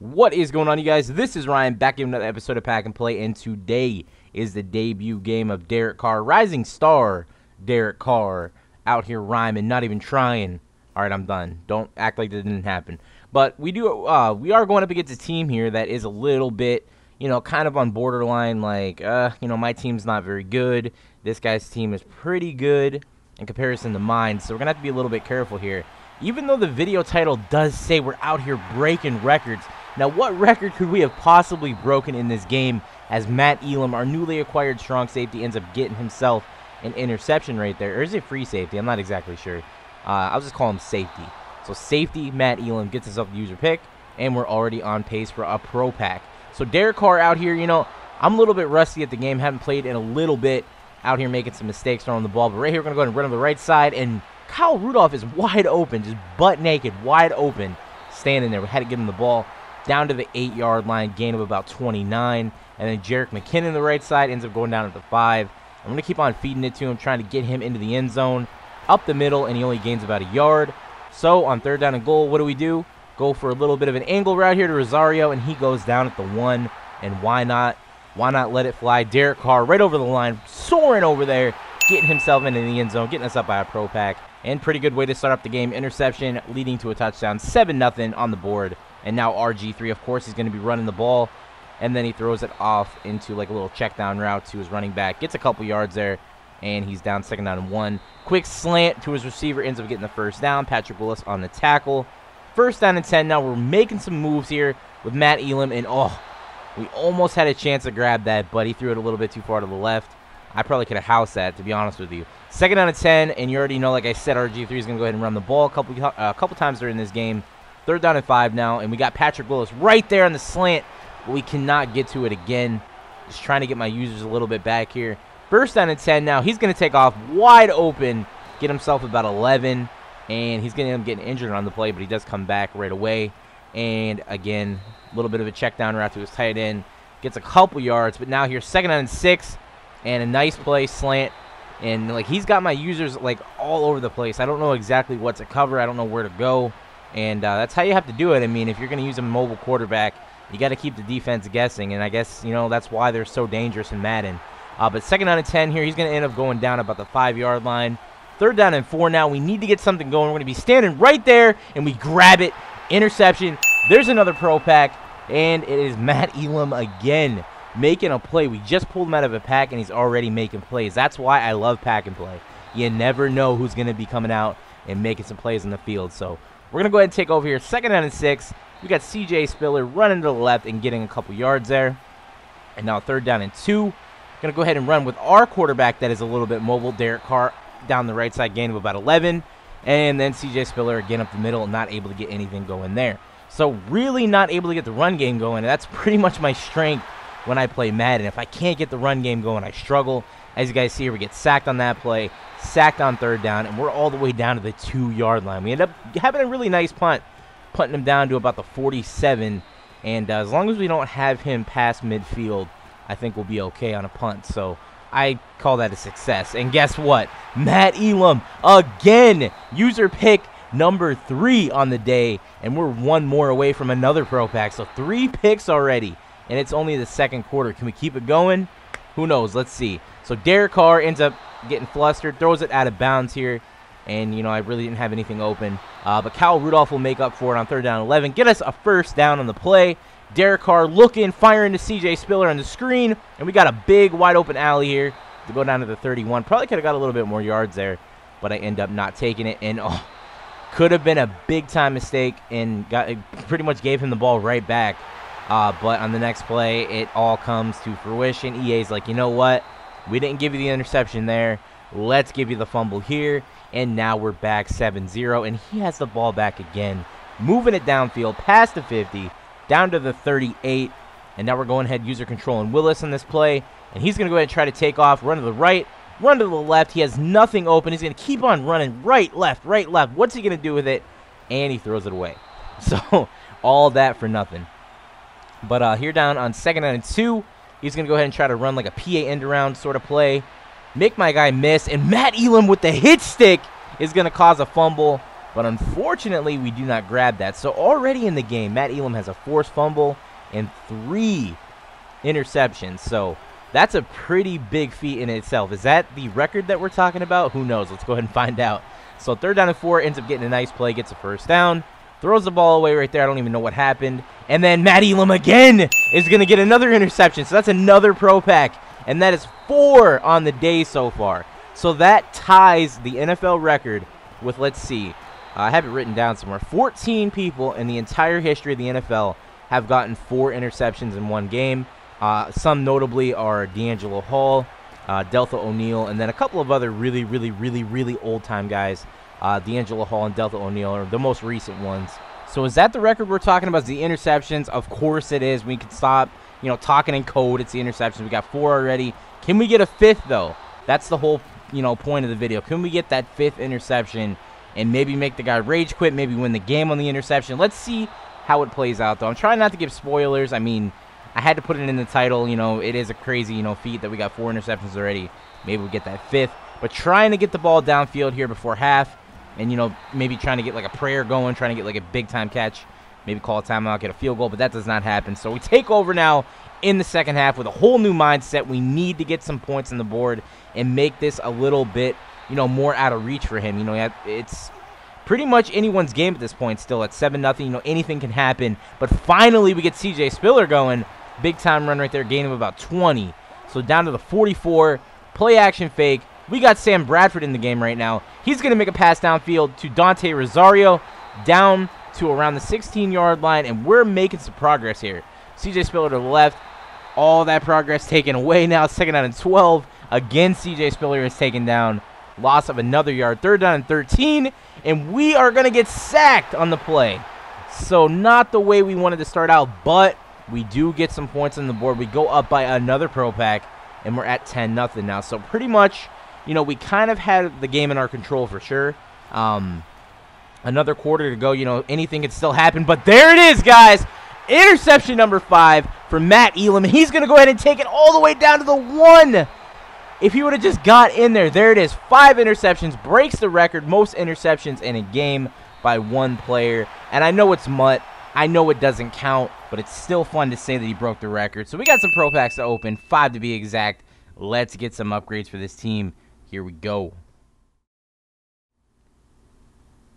What is going on, you guys? This is Ryan back in another episode of Pack and Play, and today is the debut game of Derek Carr, rising star Derek Carr, out here rhyming, not even trying. All right, I'm done. Don't act like that didn't happen. But we are going up against a team here that is a little bit, kind of on borderline. Like, my team's not very good. This guy's team is pretty good in comparison to mine, so we're gonna have to be a little bit careful here. Even though the video title does say we're out here breaking records. Now, what record could we have possibly broken in this game as Matt Elam, our newly acquired strong safety, ends up getting himself an interception right there? Or is it free safety? I'm not exactly sure. I'll just call him safety. So safety, Matt Elam gets himself the user pick, and we're already on pace for a pro pack. So Derek Carr out here, I'm a little bit rusty at the game. Haven't played in a little bit. Out here making some mistakes throwing the ball. But right here, we're going to go ahead and run on the right side, and Kyle Rudolph is wide open, just butt naked, wide open, standing there. We had to give him the ball down to the 8-yard line, gain of about 29. And then Jarek McKinnon on the right side ends up going down at the 5. I'm going to keep on feeding it to him, trying to get him into the end zone, up the middle, and he only gains about a yard. So on 3rd down and goal, what do? Go for a little bit of an angle route here to Rosario, and he goes down at the 1. And why not? Why not let it fly? Derek Carr right over the line, soaring over there, getting himself into the end zone, getting us up by a pro pack. And pretty good way to start up the game. Interception leading to a touchdown. 7-0 on the board. And now RG3, of course, he's going to be running the ball. And then he throws it off into like a little check down route to his running back. Gets a couple yards there. And he's down 2nd down and 1. Quick slant to his receiver. Ends up getting the 1st down. Patrick Willis on the tackle. 1st down and 10. Now we're making some moves here with Matt Elam. And we almost had a chance to grab that, but he threw it a little bit too far to the left. I probably could have housed that, to be honest with you. 2nd down and 10, and you already know, like I said, RG3 is going to go ahead and run the ball a couple times during this game. 3rd down and 5 now, and we got Patrick Willis right there on the slant, but we cannot get to it again. Just trying to get my users a little bit back here. 1st down and 10 now. He's going to take off wide open, get himself about 11, and he's going to end up getting injured on the play, but he does come back right away. And again, a little bit of a check down route to his tight end. Gets a couple yards, but now here's 2nd down and 6, and a nice play, slant. And like he's got my users like all over the place. I don't know exactly what to cover. I don't know where to go. And that's how you have to do it. I mean, if you're going to use a mobile quarterback, you got to keep the defense guessing. And I guess, that's why they're so dangerous in Madden. But 2nd down and 10 here. He's going to end up going down about the 5-yard line. 3rd down and 4 now. We need to get something going. We're going to be standing right there, and we grab it. Interception. There's another pro pack. And it is Matt Elam again making a play. We just pulled him out of a pack, and he's already making plays. That's why I love pack and play. You never know who's going to be coming out and making some plays in the field. So we're going to go ahead and take over here. 2nd down and 6. We got CJ Spiller running to the left and getting a couple yards there. And now 3rd down and 2. Going to go ahead and run with our quarterback that is a little bit mobile, Derek Carr, down the right side, gain of about 11. And then CJ Spiller again up the middle, not able to get anything going there. So really not able to get the run game going. That's pretty much my strength when I play Madden. If I can't get the run game going, I struggle. As you guys see here, we get sacked on that play, sacked on 3rd down, and we're all the way down to the 2-yard line. We end up having a really nice punt, punting him down to about the 47. And as long as we don't have him past midfield, I think we'll be okay on a punt. So I call that a success. And guess what? Matt Elam again, user pick number 3 on the day, and we're 1 more away from another pro pack. So 3 picks already, and it's only the 2nd quarter. Can we keep it going? Who knows? Let's see. So Derek Carr ends up getting flustered, throws it out of bounds here, and I really didn't have anything open. But Kyle Rudolph will make up for it on 3rd down and 11, get us a 1st down on the play. Derek Carr looking, firing to CJ Spiller on the screen, and we got a big wide open alley here to go down to the 31. Probably could have got a little bit more yards there, but I end up not taking it. And could have been a big-time mistake and pretty much gave him the ball right back. But on the next play, it all comes to fruition. EA's like, you know what? We didn't give you the interception there. Let's give you the fumble here. And now we're back 7-0. And he has the ball back again. Moving it downfield past the 50, down to the 38. And now we're going ahead user control and Willis on this play. And he's going to go ahead and try to take off, run to the right. Run to the left. He has nothing open. He's going to keep on running right, left, right, left. What's he going to do with it? And he throws it away. So all that for nothing. But here down on 2nd down and 2, he's going to go ahead and try to run like a PA end around sort of play. Make my guy miss. And Matt Elam with the hit stick is going to cause a fumble. But unfortunately, we do not grab that. So already in the game, Matt Elam has a forced fumble and 3 interceptions. So that's a pretty big feat in itself. Is that the record that we're talking about? Who knows? Let's go ahead and find out. So 3rd down and 4, ends up getting a nice play, gets a first down, throws the ball away right there. I don't even know what happened. And then Matt Elam again is going to get another interception. So that's another Pro Pack. And that is 4 on the day so far. So that ties the NFL record with, let's see, I have it written down somewhere. 14 people in the entire history of the NFL have gotten 4 interceptions in one game. Some notably are D'Angelo Hall, Deltha O'Neal, and then a couple of other really old-time guys. D'Angelo Hall and Deltha O'Neal are the most recent ones. So is that the record we're talking about, is the interceptions? Of course it is. We can stop, talking in code. It's the interceptions. We got 4 already. Can we get a 5th, though? That's the whole, point of the video. Can we get that 5th interception and maybe make the guy rage quit, maybe win the game on the interception? Let's see how it plays out, though. I'm trying not to give spoilers. I mean, I had to put it in the title. It is a crazy, feat that we got 4 interceptions already. Maybe we'll get that 5th. But trying to get the ball downfield here before half and, maybe trying to get like a prayer going, trying to get like a big-time catch, maybe call a timeout, get a field goal, but that does not happen. So we take over now in the second half with a whole new mindset. We need to get some points on the board and make this a little bit, more out of reach for him. It's pretty much anyone's game at this point still at 7-0. Anything can happen. But finally we get CJ Spiller going. Big time run right there, gain of about 20. So down to the 44, play action fake. We got Sam Bradford in the game right now. He's going to make a pass downfield to Dante Rosario, down to around the 16-yard line, and we're making some progress here. CJ Spiller to the left. All that progress taken away now. 2nd down and 12. Again, CJ Spiller is taken down. Loss of another yard. 3rd down and 13, and we are going to get sacked on the play. So not the way we wanted to start out, but we do get some points on the board. We go up by another Pro Pack, and we're at 10-0 now. So pretty much, we kind of had the game in our control for sure. Another quarter to go. Anything can still happen. But there it is, guys. Interception number 5 for Matt Elam. He's going to go ahead and take it all the way down to the 1. If he would have just got in there. There it is. 5 interceptions. Breaks the record. Most interceptions in a game by one player. And I know it's Mutt. I know it doesn't count, but it's still fun to say that he broke the record. So we got some Pro Packs to open, 5 to be exact. Let's get some upgrades for this team. Here we go.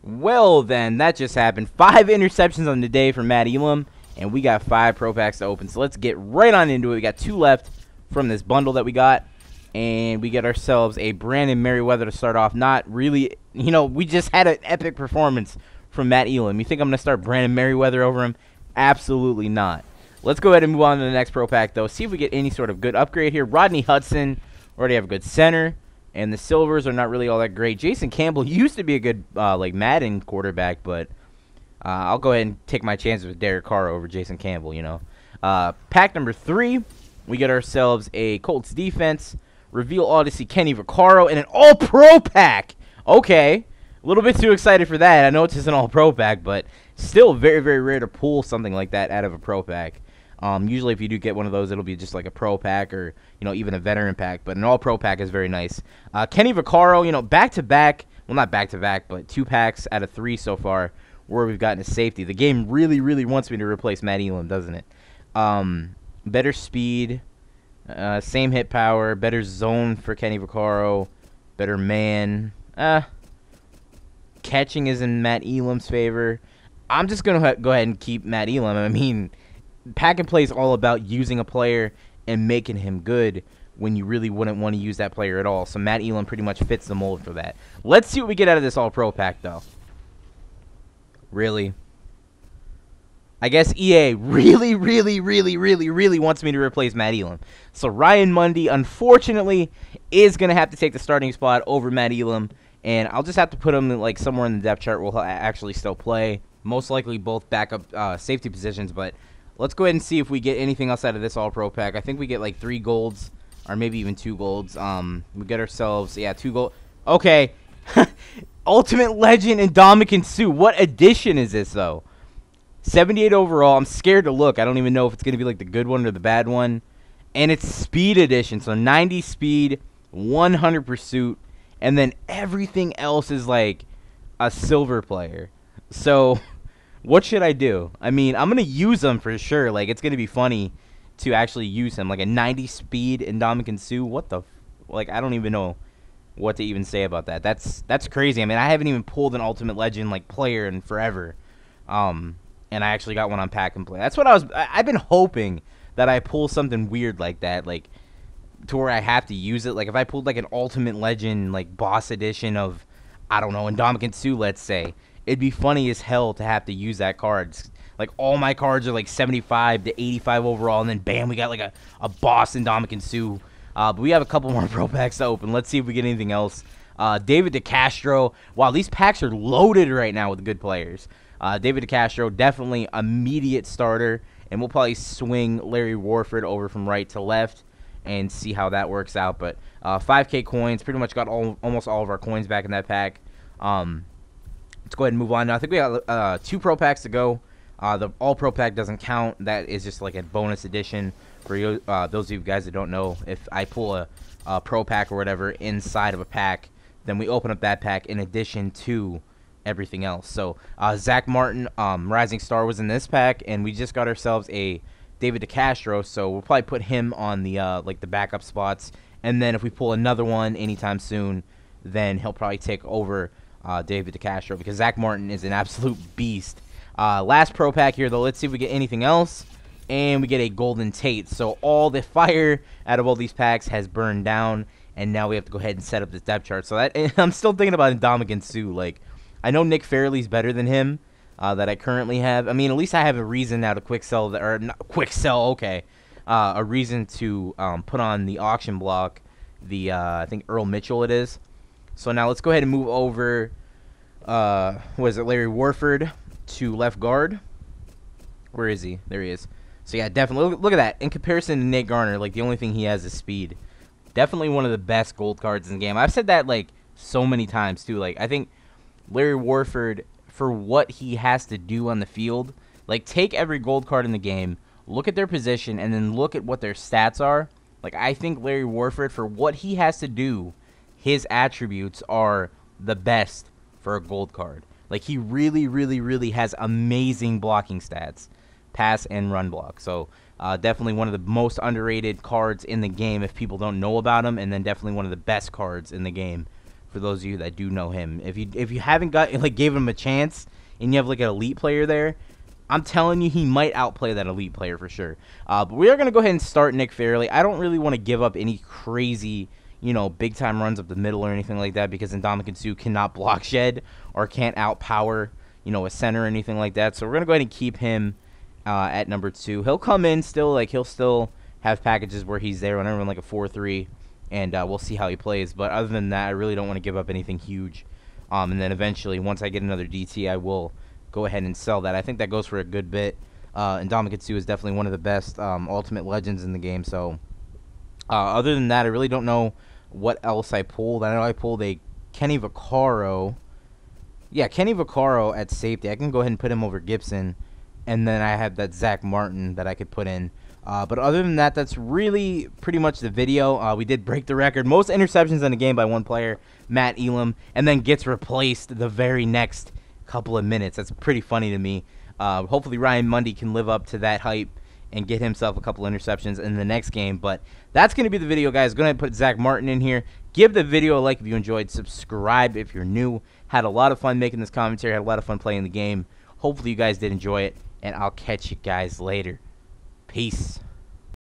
Well, then, that just happened. 5 interceptions on the day for Matt Elam, and we got 5 Pro Packs to open. So let's get right on into it. We got 2 left from this bundle that we got, and we get ourselves a Brandon Merriweather to start off. Not really, we just had an epic performance from Matt Elam. You think I'm going to start Brandon Merriweather over him? Absolutely not. Let's go ahead and move on to the next Pro Pack, though. See if we get any sort of good upgrade here. Rodney Hudson, already have a good center, and the silvers are not really all that great. Jason Campbell used to be a good, Madden quarterback, but I'll go ahead and take my chances with Derek Carr over Jason Campbell, Pack number 3, we get ourselves a Colts defense, Reveal Odyssey Kenny Vaccaro, and an All-Pro Pack. Okay. A little bit too excited for that. I know it's just an all-pro pack, but still very rare to pull something like that out of a pro pack. Usually if you do get one of those, it'll be just like a pro pack or, even a veteran pack. But an all-pro pack is very nice. Kenny Vaccaro, back-to-back. Well, not back-to-back, but 2 packs out of 3 so far where we've gotten a safety. The game really wants me to replace Matt Elam, doesn't it? Better speed, same hit power, better zone for Kenny Vaccaro, better man. Catching is in Matt Elam's favor. I'm just going to go ahead and keep Matt Elam. I mean, pack and play is all about using a player and making him good when you really wouldn't want to use that player at all. So Matt Elam pretty much fits the mold for that. Let's see what we get out of this all-pro pack, though. Really? I guess EA really wants me to replace Matt Elam. So Ryan Mundy, unfortunately, is going to have to take the starting spot over Matt Elam. And I'll just have to put him somewhere in the depth chart where he'll actually still play. Most likely both backup safety positions. But let's go ahead and see if we get anything else out of this all-pro pack. I think we get 3 golds or maybe even 2 golds. We get ourselves, 2 gold. Okay. Ultimate Legend and Ndamukong Suh. What edition is this, though? 78 overall. I'm scared to look. I don't even know if it's going to be the good one or the bad one. And it's speed edition. So 90 speed, 100 pursuit. And then everything else is a silver player. So what should I do? I mean, I'm going to use him for sure. Like, it's going to be funny to actually use him. Like a 90 speed Indomitian Sue. What the... Like, I don't even know what to even say about that. That's crazy. I mean, I haven't even pulled an Ultimate Legend, like, player in forever. And I actually got one on Pack and Play. That's what I've been hoping that I pull something weird like that. Like, to where I have to use it. Like, if I pulled, like, an Ultimate Legend, like, boss edition of, I don't know, Indomitian Sue, let's say, it'd be funny as hell to have to use that card. Like, all my cards are, like, 75 to 85 overall, and then, bam, we got, like, a boss Indomitian Sue. But we have a couple more pro packs to open. Let's see if we get anything else. David DeCastro. Wow, these packs are loaded right now with good players. David DeCastro, definitely immediate starter, and we'll probably swing Larry Warford over from right to left and see how that works out. But 5K coins, pretty much got almost all of our coins back in that pack. Let's go ahead and move on. Now, I think we got 2 pro packs to go. The all pro pack doesn't count. That is just like a bonus edition for you, those of you guys that don't know. If I pull a pro pack or whatever inside of a pack, then we open up that pack in addition to everything else. So Zach Martin, Rising Star, was in this pack, and we just got ourselves a David DeCastro. So we'll probably put him on the like the backup spots, and then if we pull another one anytime soon, then he'll probably take over David DeCastro, because Zach Martin is an absolute beast. Last pro pack here, though. Let's see if we get anything else. And we get a Golden Tate. So all the fire out of all these packs has burned down, and now we have to go ahead and set up this depth chart. So that, and I'm still thinking about Indomitian Sue. Like, I know Nick Fairley's better than him that I currently have. I mean, at least I have a reason now to quick sell, or not quick sell, okay. A reason to put on the auction block the, I think Earl Mitchell it is. So now let's go ahead and move over, what is it, Larry Warford to left guard. Where is he? There he is. So yeah, definitely look at that. In comparison to Nate Garner, like, the only thing he has is speed. Definitely one of the best gold cards in the game. I've said that like so many times too. Like, I think Larry Warford, for what he has to do on the field, like, take every gold card in the game, look at their position, and then look at what their stats are. Like, I think Larry Warford, for what he has to do, his attributes are the best for a gold card. Like, he really, really, really has amazing blocking stats. Pass and run block. So definitely one of the most underrated cards in the game if people don't know about him, and then definitely one of the best cards in the game for those of you that do know him. If you haven't got, like, gave him a chance and you have like an elite player there, I'm telling you, he might outplay that elite player for sure. But we are going to go ahead and start Nick Fairley. I don't really want to give up any crazy, you know, big time runs up the middle or anything like that, because Indomitian Sue cannot block shed or can't outpower, you know, a center or anything like that. So we're going to go ahead and keep him at number 2. He'll come in still, like, he'll still have packages where he's there whenever, like a 4-3, and we'll see how he plays. But other than that, I really don't want to give up anything huge. And then eventually, once I get another DT, I will go ahead and sell that. I think that goes for a good bit. Indomitian Sue is definitely one of the best Ultimate Legends in the game. So other than that, I really don't know what else I pulled. I know I pulled a Kenny Vaccaro. Yeah, Kenny Vaccaro at safety. I can go ahead and put him over Gibson. And then I have that Zach Martin that I could put in. But other than that, that's really pretty much the video. We did break the record. Most interceptions in a game by one player, Matt Elam, and then gets replaced the very next couple of minutes. That's pretty funny to me. Hopefully Ryan Mundy can live up to that hype and get himself a couple interceptions in the next game. But that's going to be the video, guys. Go ahead and put Zach Martin in here. Give the video a like if you enjoyed. Subscribe if you're new. Had a lot of fun making this commentary. Had a lot of fun playing the game. Hopefully you guys did enjoy it. And I'll catch you guys later. Peace.